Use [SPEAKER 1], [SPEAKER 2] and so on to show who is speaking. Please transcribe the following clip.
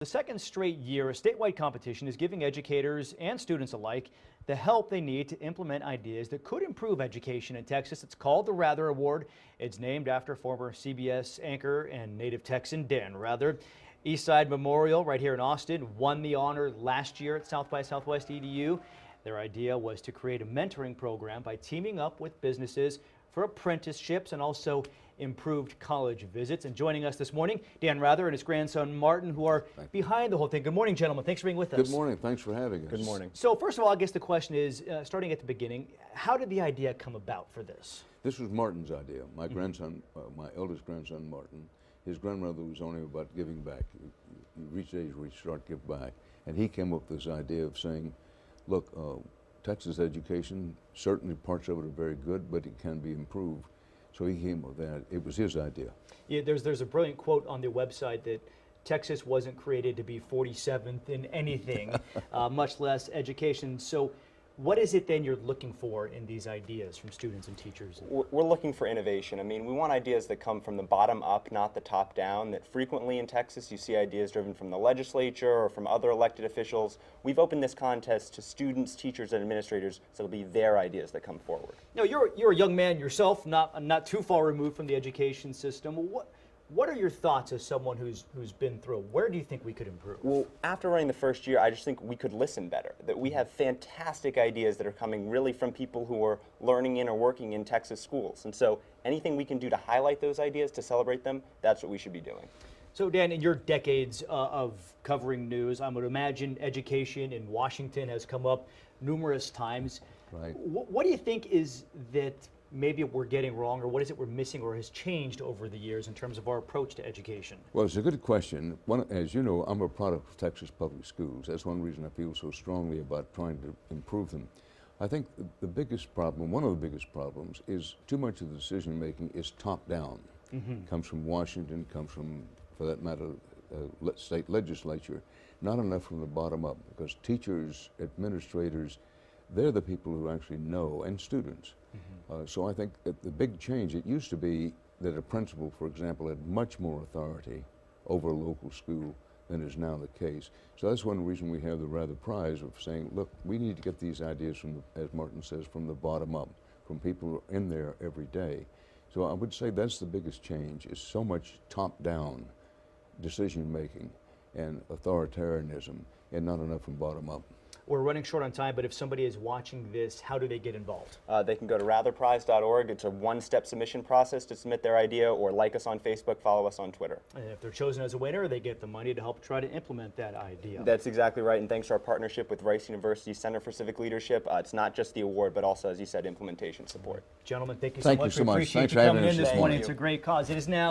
[SPEAKER 1] The second straight year, a statewide competition is giving educators and students alike the help they need to implement ideas that could improve education in Texas. It's called the Rather Award. It's named after former CBS anchor and native Texan Dan Rather. Eastside Memorial right here in Austin won the honor last year at South by Southwest EDU. Their idea was to create a mentoring program by teaming up with businesses for apprenticeships and also improved college visits. And joining us this morning, Dan Rather and his grandson Martin, who are behind the whole thing. Good morning, gentlemen. Thanks for being with us.
[SPEAKER 2] Good morning. Thanks for having us.
[SPEAKER 3] Good morning.
[SPEAKER 1] So first of all, I guess the question is, starting at the beginning, how did the idea come about for this?
[SPEAKER 2] This was Martin's idea. My grandson, my eldest grandson, Martin, his grandmother was only about giving back. He reached the age where he started to give back. And he came up with this idea of saying, look, Texas education, certainly parts of it are very good, but it can be improved. So he came up with that. It was his idea.
[SPEAKER 1] Yeah, there's a brilliant quote on their website that Texas wasn't created to be 47th in anything, much less education. So what is it then you're looking for in these ideas from students and teachers?
[SPEAKER 3] We're looking for innovation. I mean, we want ideas that come from the bottom up, not the top down, that frequently in Texas you see ideas driven from the legislature or from other elected officials. We've opened this contest to students, teachers, and administrators, so it'll be their ideas that come forward.
[SPEAKER 1] Now, you're a young man yourself, not too far removed from the education system. What are your thoughts as someone who's been through? Where do you think we could improve?
[SPEAKER 3] Well, after running the first year, I just think we could listen better, that we have fantastic ideas that are coming really from people who are learning in or working in Texas schools. And so anything we can do to highlight those ideas, to celebrate them, that's what we should be doing.
[SPEAKER 1] So Dan, in your decades of covering news, I would imagine education in Washington has come up numerous times.
[SPEAKER 2] Right.
[SPEAKER 1] What do you think is that maybe we're getting wrong, or what is it we're missing or has changed over the years in terms of our approach to education?
[SPEAKER 2] Well, it's a good question. As you know, I'm a product of Texas public schools. That's one reason I feel so strongly about trying to improve them. I think the biggest problem, one of the biggest problems, is too much of the decision making is top down. Comes from Washington, comes from, for that matter, state legislature. Not enough from the bottom up, because teachers, administrators, they're the people who actually know, and students. So I think that the big change, it used to be that a principal, for example, had much more authority over a local school than is now the case. So that's one reason we have the Rather Prize of saying, look, we need to get these ideas from, as Martin says, from the bottom up, from people who are in there every day. So I would say that's the biggest change, is so much top-down decision making and authoritarianism, and not enough from bottom up.
[SPEAKER 1] We're running short on time, but if somebody is watching this, how do they get involved?
[SPEAKER 3] They can go to ratherprize.org. It's a one-step submission process to submit their idea, or like us on Facebook, follow us on Twitter.
[SPEAKER 1] And if they're chosen as a winner, they get the money to help try to implement that idea.
[SPEAKER 3] That's exactly right, and thanks to our partnership with Rice University Center for Civic Leadership, it's not just the award, but also, as you said, implementation support.
[SPEAKER 1] Gentlemen, thank you so
[SPEAKER 2] Thank
[SPEAKER 1] much.
[SPEAKER 2] you so much.
[SPEAKER 1] We appreciate
[SPEAKER 2] Thanks
[SPEAKER 1] you
[SPEAKER 2] for
[SPEAKER 1] coming
[SPEAKER 2] having
[SPEAKER 1] in
[SPEAKER 2] us
[SPEAKER 1] this
[SPEAKER 2] this
[SPEAKER 1] morning.
[SPEAKER 3] morning.
[SPEAKER 1] It's a great cause. It is now